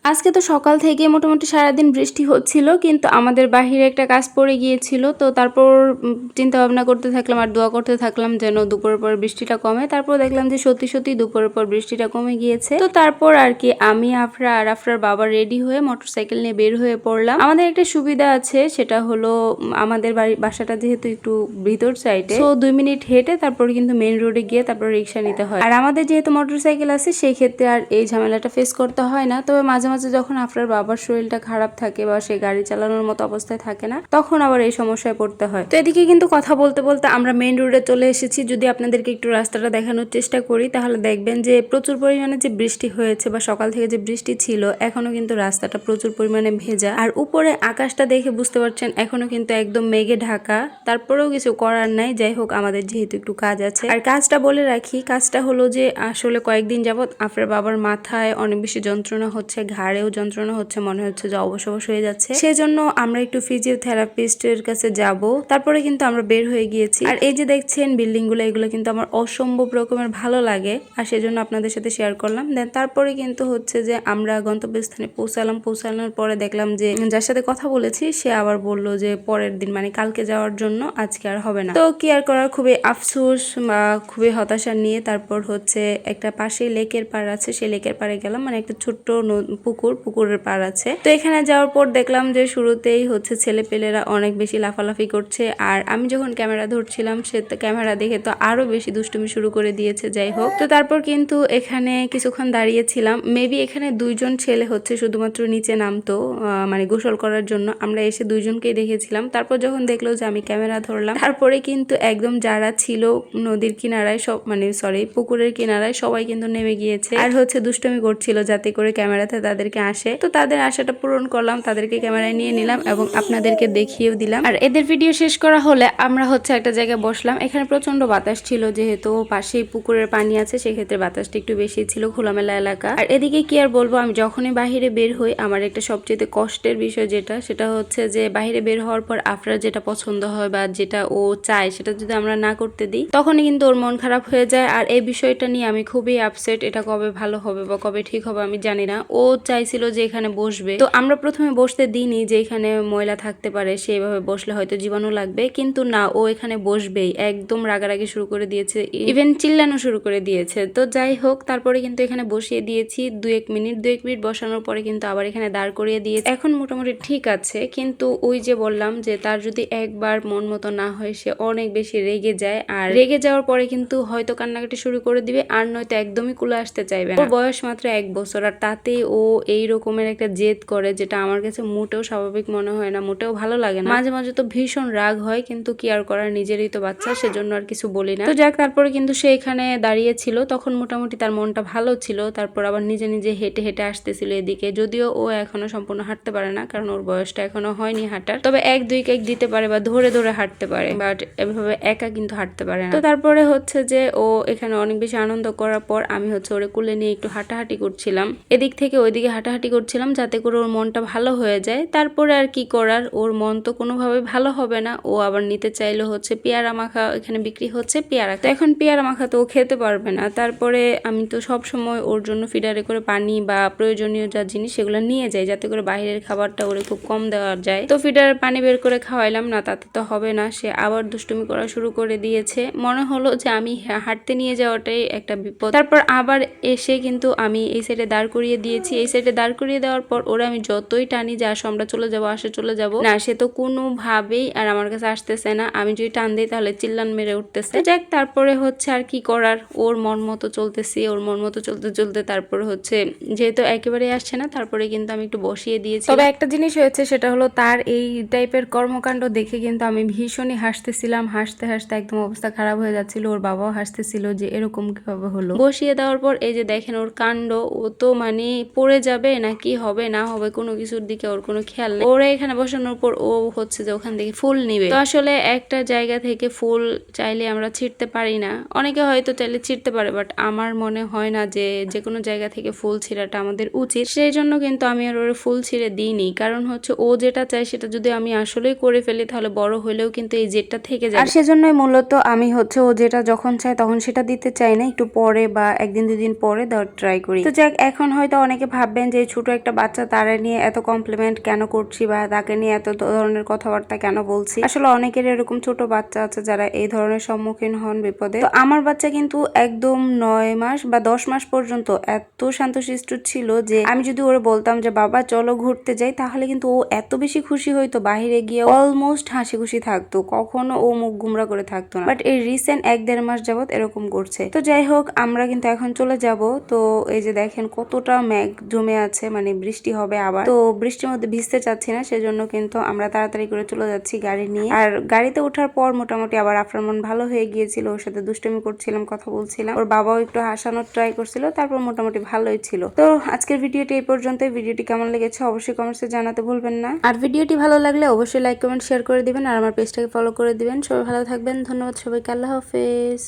আজকে তো সকাল থেকে মোটামুটি সারাদিন বৃষ্টি হচ্ছিল, কিন্তু আমাদের বাহিরে একটা কাজ পড়ে গিয়েছিল। তো তারপর চিন্তা ভাবনা করতে থাকলাম আর দোয়া করতে থাকলাম যেন দুপুরের পর বৃষ্টিটা কমে। তারপর দেখলাম যে সত্যি সত্যি দুপুরের পর বৃষ্টিটা কমে গিয়েছে। তো তারপর আর কি আমি আফরা আর আফরার বাবা রেডি হয়ে মোটরসাইকেল নিয়ে বের হয়ে পড়লাম। আমাদের একটা সুবিধা আছে, সেটা হলো আমাদের বাসাটা যেহেতু একটু ভিতর সাইডে, তো 2 মিনিট হেঁটে তারপর কিন্তু মেইন রোডে গিয়ে তারপর রিক্সা নিতে হয়। আর আমাদের যেহেতু মোটরসাইকেল আছে সেই ক্ষেত্রে আর এই ঝামেলাটা ফেস করতে হয় না। তবে মাঝে মাঝে যখন আপনার বাবার শরীরটা খারাপ থাকে বা সে গাড়ি চালানোর মতো অবস্থায় থাকে না, তখন আবার এই সমস্যায় পড়তে হয়। তো এদিকে কিন্তু কথা বলতে বলতে আমরা মেইন রোডে চলে এসেছি। যদি আপনাদেরকে একটু রাস্তাটা দেখানোর চেষ্টা করি তাহলে দেখবেন যে প্রচুর পরিমাণে যে বৃষ্টি হয়েছে বা সকাল থেকে যে বৃষ্টি ছিল, এখনো কিন্তু রাস্তাটা প্রচুর পরিমাণে ভেজা। আর উপরে আকাশটা দেখে বুঝতে পারছেন এখনো কিন্তু একদম মেঘে ঢাকা। তারপরেও কিছু করার নাই, যাই হোক আমাদের যেহেতু একটু কাজ আছে। আর কাজটা বলে রাখি, কাজটা হলো যে আসলে কয়েকদিন যাবত আপনার বাবার মাথায় অনেক বেশি যন্ত্রণা হচ্ছে, ঘাড়েও যন্ত্রণা হচ্ছে, মনে হচ্ছে যে অবশ হয়ে যাচ্ছে। সেজন্য আমরা একটু ফিজিওথেরাপিস্টের কাছে যাব। তারপরে কিন্তু আমরা বের হয়ে গিয়েছি। আর এই যে দেখছেন বিল্ডিং গুলো, এগুলো কিন্তু আমার অসম্ভব রকমের ভালো লাগে, আর সেজন্য আপনাদের সাথে শেয়ার করলাম। দেন তারপরে কিন্তু হচ্ছে যে আমরা গন্তব্যস্থানে পৌঁছালাম। পৌঁছানোর পরে দেখলাম যে যার সাথে কথা বলেছি সে আবার বলল যে পরের দিন মানে কালকে যাওয়ার জন্য, আজকে আর হবে না। তো কি আর করার, খুবই আফসোস বা খুবই হতাশা নিয়ে তারপর হচ্ছে একটা পাশে লেকের পাড় আছে, সেই লেকের পাড়ে গেলাম। মানে একটা ছোট্ট পুকুরের পাড় আছে। তো এখানে যাওয়ার পর দেখলাম যে শুরুতেই হচ্ছে ছেলেপেলেরা অনেক বেশি লাফালাফি করছে, আর আমি যখন ক্যামেরা ধরছিলাম সে ক্যামেরা দেখে তো আরো বেশি দুষ্টুমি শুরু করে দিয়েছে। যাই হোক, তো তারপর কিন্তু এখানে কিছুক্ষণ দাঁড়িয়েছিলাম। মেবি এখানে 2জন ছেলে হচ্ছে শুধুমাত্র নিচে নামতো মানে গোসল করার জন্য। আমরা এসে 2জনকেই দেখেছিলাম। তারপর যখন দেখলো যে আমি ক্যামেরা ধরলাম, তারপরে কিন্তু একদম যারা ছিল নদীর কিনারায় সব, মানে সরি পুকুরের কিনারায় সবাই কিন্তু নেমে গিয়েছে আর হচ্ছে দুষ্টুমি করছিল যাতে করে ক্যামেরাতে তাদেরকে আসে। তো তাদের আশাটা পূরণ করলাম, তাদেরকে ক্যামেরায় নিয়ে নিলাম এবং আপনাদেরকে দেখিয়েও দিলাম। আর এদের ভিডিও শেষ করা হলে আমরা হচ্ছে একটা জায়গায় বসলাম। এখানে প্রচন্ড বাতাস ছিল, যেহেতু পাশেই পুকুরের পানি আছে সেক্ষেত্রে বাতাসটা একটু বেশি ছিল, খোলামেলা এলাকা। আর এদিকে কি আর বলবো, আমি যখনই বাহিরে বের হই আমার একটা সবচেয়ে কষ্টের বিষয় সেটা হচ্ছে যে বাহিরে বের হওয়ার পর আফরার যেটা পছন্দ হয় বা যেটা ও চায় সেটা যদি আমরা না করতে দিই, তখনই কিন্তু ওর মন খারাপ হয়ে যায়। আর এই বিষয়টা নিয়ে আমি খুবই আপসেট। এটা কবে ভালো হবে বা কবে ঠিক হবে আমি জানি না। ও চাইছিল যে এখানে বসবে, তো আমরা প্রথমে বসতে দিইনি, যে এখানে ময়লা থাকতে পারে, সেইভাবে বসলে হয়তো জীবাণু লাগবে, কিন্তু না, ও এখানে বসবেই। একদম রাগারাগি শুরু করে দিয়েছে, ইভেন চিল্লানো শুরু করে দিয়েছে। তো যাই হোক, তারপরে কিন্তু এখানে বসিয়ে দিয়েছি 2-1 মিনিট। 2-1 মিনিট বসানোর পরে কিন্তু আবার এখানে দাঁড় করিয়ে দিয়েছে। এখন মোটামুটি ঠিক আছে, কিন্তু ওই যে বললাম যে তার যদি একবার মন মতো না হয় সে অনেক বেশি রেগে যায়, আর রেগে যাওয়ার পরে কিন্তু হয়তো কান্নাকাটি শুরু করে দিবে, আর নয়তো একদমই কুলে আসতে চাইবে না। ওর বয়স মাত্র 1 বছর, আর তাতেই ও এই রকমের একটা জেদ করে, যেটা আমার কাছে মোটেও স্বাভাবিক মনে হয় না, মোটেও ভালো লাগে না। মাঝে মাঝে তো ভীষণ রাগ হয়, কিন্তু কি আর করার, নিজেরই তো বাচ্চা, সেজন্য আর কিছু বলি না। তো যাক, তারপরে কিন্তু সে এখানে দাঁড়িয়েছিল, তখন মোটামুটি তার মনটা ভালো ছিল। তারপর আবার নিজে নিজে হেঁটে হেঁটে আসতেছিল এদিকে, যদিও ও এখনো সম্পূর্ণ হাঁটতে পারে না, কারণ ওর বয়সটা এখনো হয়নি হাঁটার। তবে 1-2 কেক দিতে পারে বা ধরে ধরে হাঁটতে পারে, বাট এভাবে একা কিন্তু হাঁটতে পারে না। তো তারপরে হচ্ছে যে ও এখানে অনেক বেশি আনন্দ করার পর আমি হচ্ছে ওরে কুলে নিয়ে একটু হাঁটাহাঁটি করছিলাম, এদিক থেকে ওইদিকে হাঁটাহাঁটি করছিলাম, যাতে করে ওর মনটা ভালো হয়ে যায়। তারপরে আর কি করার, ওর মন তো কোনোভাবে ভালো হবে না। ও আবার নিতে চাইলো হচ্ছে পেয়ারা মাখা, এখানে বিক্রি হচ্ছে পেয়ারা। তো এখন পেয়ারা মাখা তো ও খেতে পারবে না। তারপরে আমি তো সব সময় ওর জন্য ফিডারে করে পানি বা প্রয়োজনীয় যা জিনিস সেগুলো নিয়ে যাই, যাতে করে বাইরের খাবারটা ওরে খুব কম দেওয়া যায়। তো ফিডারের পানি বের করে খাওয়াইলাম না, তাতে তো হবে না। সে আবার দুষ্টুমি করা শুরু করে দিয়েছে। মনে হলো যে আমি হাঁটতে নিয়ে যাওয়াটাই একটা বিপদ। তারপর আবার এসে কিন্তু আমি এই সাইডে দাঁড় করিয়ে দিয়েছি। এই সাইডে দাঁড় করিয়ে দেওয়ার পর ওরা আমি যতই টানি যে আসো আমরা চলে যাবো, আসে চলে যাবো, না, সে তো কোনোভাবেই আর আমার কাছে আসতেছে না। আমি যদি টান দিই তাহলে চিল্লান মেরে উঠতেছে। যাক, তারপরে হচ্ছে আর কি করার, ওর মন মতো চলতেছি। ওর মন মতো চলতে চলতে তারপরে হচ্ছে যেহেতু একেবারেই আসছে না, তারপরে কিন্তু আমি একটু বসিয়ে দিয়েছি। তবে একটা জিনিস হয়েছে, সেটা হলো তার এই টাইপের কর্মকাণ্ড দেখে কিন্তু আমি ভীষণই হাসতেছিলাম। হাসতে হাসতে একদম অবস্থা খারাপ হয়ে যাচ্ছিল। ওর বাবাও হাসতেছিল যে এরকম কিভাবে হলো। বসিয়ে দেওয়ার পর এই যে দেখেন ওর কাণ্ড, ও তো মানে পড়ে যাবে না কি হবে না হবে কোনো কিছুর দিকে ওর কোনো খেয়াল নেই। ওরা এখানে বসানোর পর ও হচ্ছে যে ওখান থেকে ফুল নিবে। তো আসলে একটা জায়গা থেকে ফুল চাইলে আমরা ছিঁড়তে পারি না। অনেকে হয়তো চাইলে ছিঁড়তে পারে, বাট আমার মনে হয় না যে যে কোনো জায়গা থেকে ফুল ছিঁড়াটা আমাদের উচিত। সেই জন্য কিন্তু আমি আর ওর ফুল ছিঁড়ে দিইনি, কারণ হচ্ছে ও যেটা চায় সেটা যদি আমি আসলেই করে ফেলি তাহলে বড় হলেও কিন্তু এই জেদটা থেকে যায়। আর সেজন্যই মূলত আমি হচ্ছে ও যেটা যখন চায় তখন সেটা দিতে চাই না, একটু পরে বা 1-2 দিন পরে দেওয়ার ট্রাই করি। তো যাক, এখন হয়তো অনেকে ভাববে ভাববেন যে ছোট একটা বাচ্চা তারা নিয়ে এত কমপ্লিমেন্ট কেন করছি বা তাকে নিয়ে এত ধরনের কথাবার্তা কেন বলছি। আসলে অনেকের এরকম ছোট বাচ্চা আছে যারা এই ধরনের সম্মুখীন হন বিপদে। তো আমার বাচ্চা কিন্তু একদম 9 মাস বা 10 মাস পর্যন্ত এত শান্তশিষ্ট ছিল যে আমি যদি ওরে বলতাম যে বাবা চলো ঘুরতে যাই, তাহলে কিন্তু ও এত বেশি খুশি হইতো, বাহিরে গিয়ে অলমোস্ট হাসি খুশি থাকতো, কখনো ও মুখ গুমরা করে থাকতো না। বাট এই রিসেন্ট 1-1.5 মাস যাবত এরকম করছে। তো যাই হোক, আমরা কিন্তু এখন চলে যাব। তো এই যে দেখেন কতটা মেঘ জমে আছে, মানে বৃষ্টি হবে আবার। তো বৃষ্টির মধ্যে ভিজতে চাচ্ছি না, সেজন্য কিন্তু আমরা তাড়াতাড়ি করে চলে যাচ্ছি গাড়ি নিয়ে। আর গাড়িতে ওঠার পর মোটামুটি আবার আফরার মন ভালো হয়ে গিয়েছিল, ওর সাথে দুষ্টুমি করছিলাম, কথা বলছিলাম, ওর বাবাও একটু হাসানোর ট্রাই করছিল, তারপর মোটামুটি ভালোই ছিল। তো আজকের ভিডিওটি এই পর্যন্ত। ভিডিওটি কেমন লেগেছে অবশ্যই কমেন্টসে জানাতে ভুলবেন না। আর ভিডিওটি ভালো লাগলে অবশ্যই লাইক কমেন্ট শেয়ার করে দিবেন আর আমার পেজটাকে ফলো করে দিবেন। সবাই ভালো থাকবেন, ধন্যবাদ সবাইকে, আল্লাহ হাফেজ।